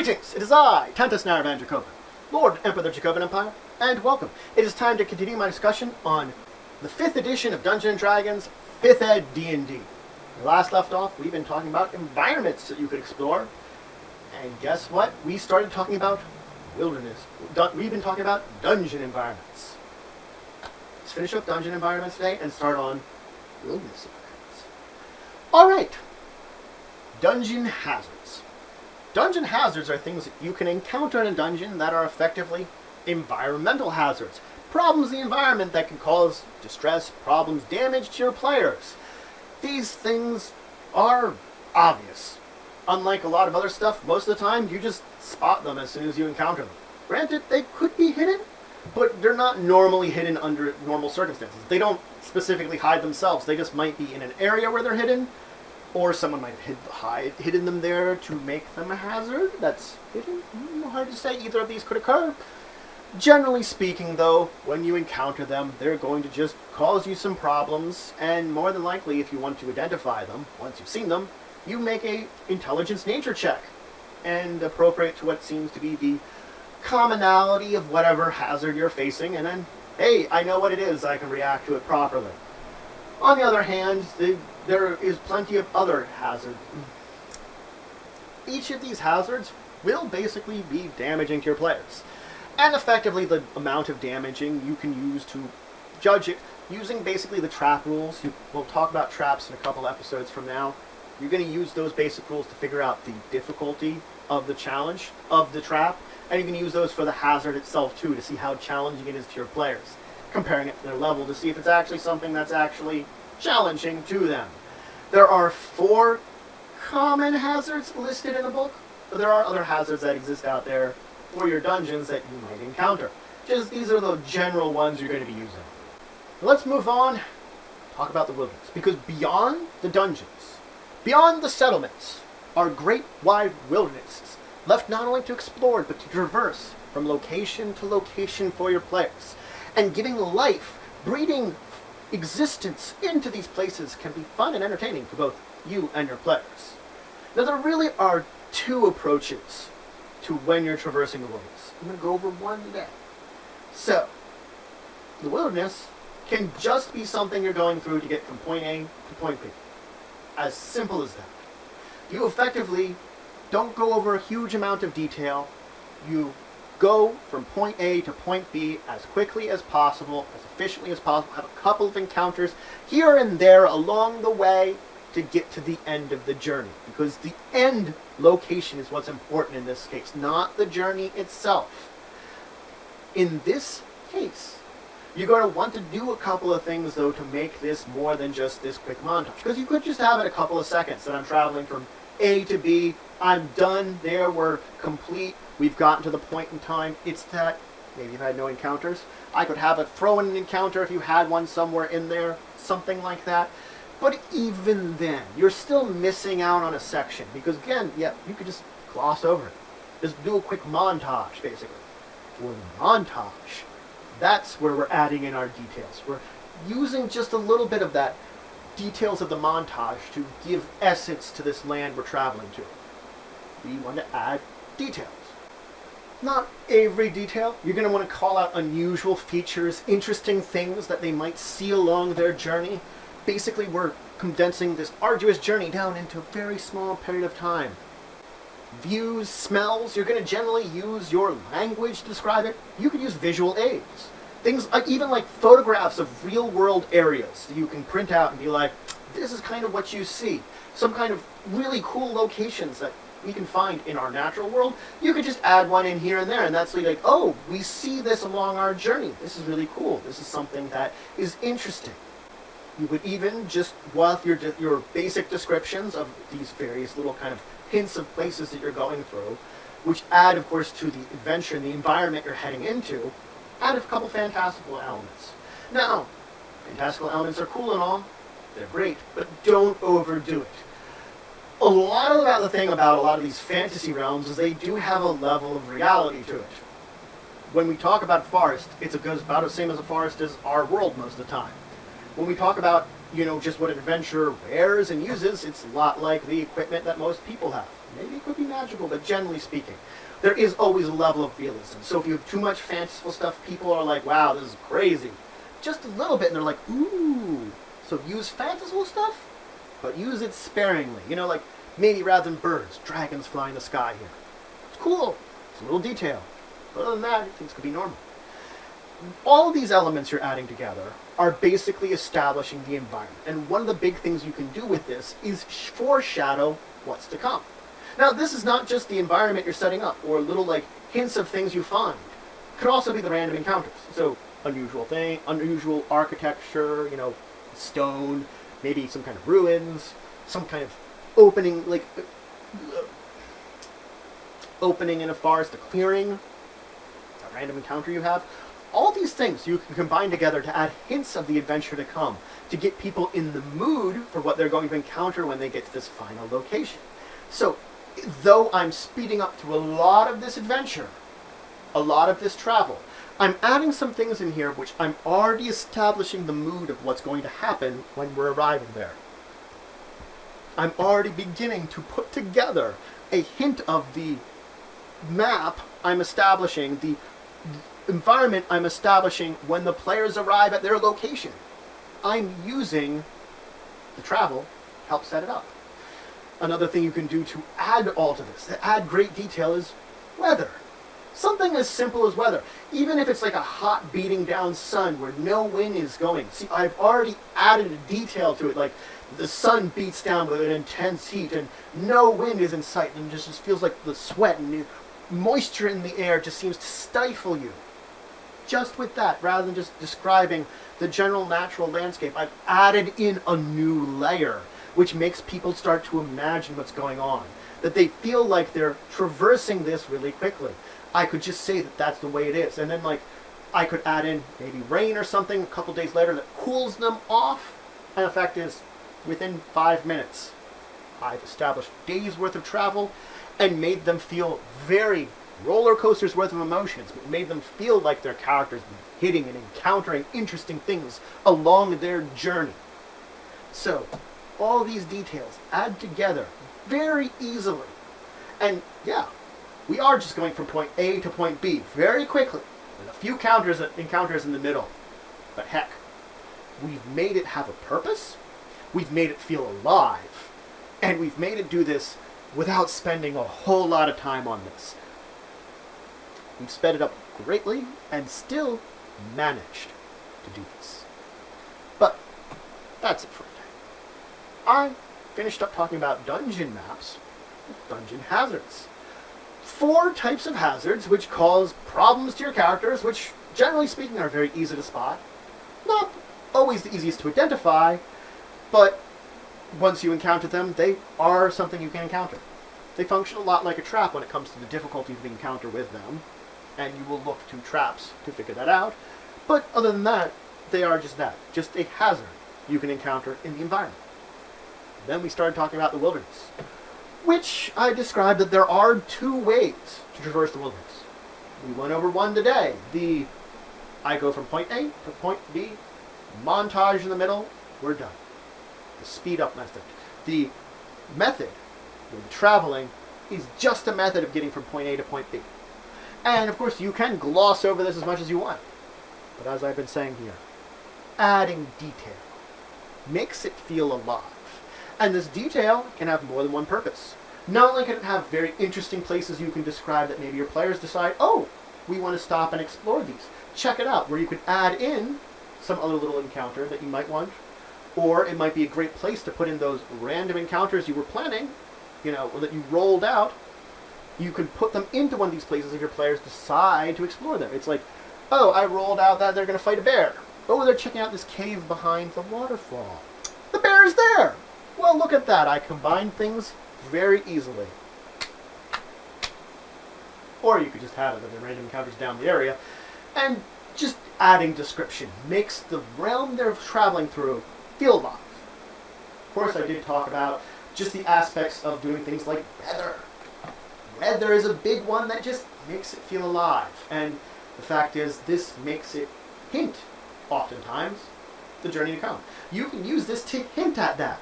Greetings! It is I, Tentus Naravan Dracovin, Lord Emperor of the Dracovin Empire, and welcome. It is time to continue my discussion on the 5th edition of Dungeons & Dragons 5th Ed D&D. We last left off, we've been talking about environments that you could explore, and guess what? We started talking about wilderness. We've been talking about dungeon environments. Let's finish up dungeon environments today and start on wilderness environments. Alright, dungeon hazards. Dungeon hazards are things that you can encounter in a dungeon that are effectively environmental hazards. Problems in the environment that can cause distress, problems, damage to your players. These things are obvious. Unlike a lot of other stuff, most of the time you just spot them as soon as you encounter them. Granted, they could be hidden, but they're not normally hidden under normal circumstances. They specifically hide themselves. They just might be in an area where they're hidden, or someone might have hidden them there to make them a hazard. That's hidden. Hard to say. Either of these could occur. Generally speaking, though, when you encounter them, they're going to just cause you some problems, and more than likely, if you want to identify them, once you've seen them, you make a intelligence nature check, and appropriate to what seems to be the commonality of whatever hazard you're facing, and then, hey, I know what it is, I can react to it properly. On the other hand, there is plenty of other hazards. Each of these hazards will basically be damaging to your players. And effectively, the amount of damaging you can use to judge it using basically the trap rules. We'll talk about traps in a couple episodes from now. You're going to use those basic rules to figure out the difficulty of the challenge of the trap, and you can use those for the hazard itself too to see how challenging it is to your players, comparing it to their level to see if it's actually something that's actually challenging to them. There are 4 common hazards listed in the book, but there are other hazards that exist out there for your dungeons that you might encounter. These are the general ones you're going to be using. Let's move on, talk about the wilderness, because beyond the dungeons, beyond the settlements, are great wide wildernesses, left not only to explore, but to traverse from location to location for your players. And giving life, breeding existence into these places can be fun and entertaining for both you and your players. Now, there really are 2 approaches to when you're traversing the wilderness. I'm going to go over one today. So, the wilderness can just be something you're going through to get from point A to point B. As simple as that. You effectively don't go over a huge amount of detail. You go from point A to point B as quickly as possible, as efficiently as possible, have a couple of encounters here and there along the way to get to the end of the journey. Because the end location is what's important in this case, not the journey itself. In this case, you're going to want to do a couple of things, though, to make this more than just this quick montage. Because you could just have it a couple of seconds that I'm traveling from A to B, I'm done there, we're complete, we've gotten to the point in time. It's that, maybe you've had no encounters. I could have it throw in an encounter if you had one somewhere in there, something like that. But even then, you're still missing out on a section. Because again, yeah, you could just gloss over it. Just do a quick montage, basically. For the montage, that's where we're adding in our details. We're using just a little bit of that details of the montage to give essence to this land we're traveling to. We want to add details. Not every detail. You're going to want to call out unusual features, interesting things that they might see along their journey. Basically, we're condensing this arduous journey down into a very small period of time. Views, smells, you're going to generally use your language to describe it. You could use visual aids. Things like, even like photographs of real-world areas that you can print out and be like, this is kind of what you see. Some kind of really cool locations that we can find in our natural world. You could just add one in here and there, and that's like, oh, we see this along our journey. This is really cool. This is something that is interesting. You would even just, with your basic descriptions of these various little kind of hints of places that you're going through, which add, of course, to the adventure and the environment you're heading into, add a couple fantastical elements. Now, fantastical elements are cool and all, they're great, but don't overdo it. A lot of these fantasy realms is they do have a level of reality to it. When we talk about forest, it's about the same as a forest as our world most of the time. When we talk about, just what an adventurer wears and uses, it's a lot like the equipment that most people have. Maybe it could be magical, but generally speaking, there is always a level of realism. So if you have too much fanciful stuff, people are like, wow, this is crazy. Just a little bit, and they're like, ooh. So use fanciful stuff, but use it sparingly. Like maybe rather than birds, dragons fly in the sky here. It's cool. It's a little detail. But other than that, things could be normal. All of these elements you're adding together are basically establishing the environment. And one of the big things you can do with this is foreshadow what's to come. Now, this is not just the environment you're setting up, or little hints of things you find. It could also be the random encounters. So, unusual architecture, stone, maybe some kind of ruins, some kind of opening, opening in a forest, a clearing, a random encounter you have. All these things you can combine together to add hints of the adventure to come, to get people in the mood for what they're going to encounter when they get to this final location. So, though I'm speeding up through a lot of this adventure, a lot of this travel, I'm adding some things in here which I'm already establishing the mood of what's going to happen when we're arriving there. I'm already beginning to put together a hint of the map I'm establishing, the environment I'm establishing when the players arrive at their location. I'm using the travel to help set it up. Another thing you can do to add all to this, to add great detail, is weather. Something as simple as weather. Even if it's like a hot beating down sun where no wind is going. See, I've already added a detail to it, like the sun beats down with an intense heat and no wind is in sight, and it just feels like the sweat and the moisture in the air just seems to stifle you. Just with that, rather than just describing the general natural landscape, I've added in a new layer, which makes people start to imagine what's going on. That they feel like they're traversing this really quickly. I could just say that that's the way it is. And then I could add in maybe rain or something a couple days later that cools them off. And the fact is, within 5 minutes, I've established days worth of travel and made them feel very roller coasters worth of emotions, but made them feel like their characters been hitting and encountering interesting things along their journey. So, all these details add together very easily. And yeah, we are just going from point A to point B very quickly, with a few encounters in the middle. But heck, we've made it have a purpose, we've made it feel alive, and we've made it do this without spending a whole lot of time on this. We've sped it up greatly and still managed to do this. But that's it for today. I finished up talking about dungeon maps with dungeon hazards. 4 types of hazards which cause problems to your characters, which generally speaking are very easy to spot. Not always the easiest to identify, but once you encounter them, they are something you can encounter. They function a lot like a trap when it comes to the difficulty of the encounter with them, and you will look to traps to figure that out. But other than that, they are just that, just a hazard you can encounter in the environment. Then we started talking about the wilderness, which I described that there are 2 ways to traverse the wilderness. We went over one today. I go from point A to point B, montage in the middle, we're done. The speed up method. The method with traveling is just a method of getting from point A to point B. And of course you can gloss over this as much as you want. But as I've been saying here, adding detail makes it feel alive. And this detail can have more than one purpose. Not only can it have very interesting places you can describe that maybe your players decide, oh, we want to stop and explore these. Check it out, where you can add in some other little encounter that you might want. Or it might be a great place to put in those random encounters you were planning, or that you rolled out. You can put them into one of these places if your players decide to explore them. It's like, oh, I rolled out that they're going to fight a bear. Oh, they're checking out this cave behind the waterfall. The bear is there! Well, look at that. I combine things very easily. Or you could just have it as random encounters down the area. And just adding description makes the realm they're traveling through feel alive. Of course, I did talk about just the aspects of doing things like weather. Weather is a big one that just makes it feel alive. And the fact is, this makes it hint, oftentimes, the journey to come. You can use this to hint at that.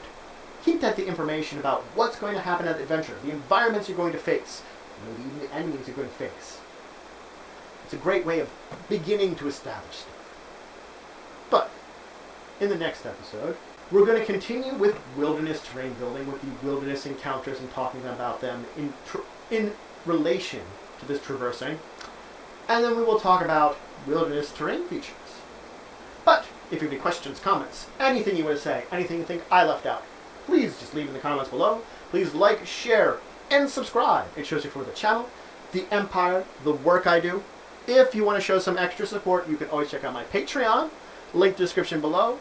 Hint at the information about what's going to happen at the adventure, the environments you're going to face, maybe even the enemies you're going to face. It's a great way of beginning to establish stuff. But, in the next episode, we're going to continue with wilderness terrain building, with the wilderness encounters and talking about them in relation to this traversing. And then we will talk about wilderness terrain features. But, if you have any questions, comments, anything you want to say, anything you think I left out, please just leave in the comments below. Please like, share, and subscribe. It shows you for the channel, the empire, the work I do. If you want to show some extra support, you can always check out my Patreon. Link description below.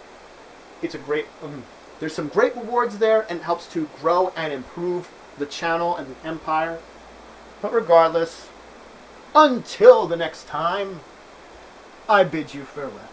It's a great, there's some great rewards there, and it helps to grow and improve the channel and the empire. But regardless, until the next time, I bid you farewell.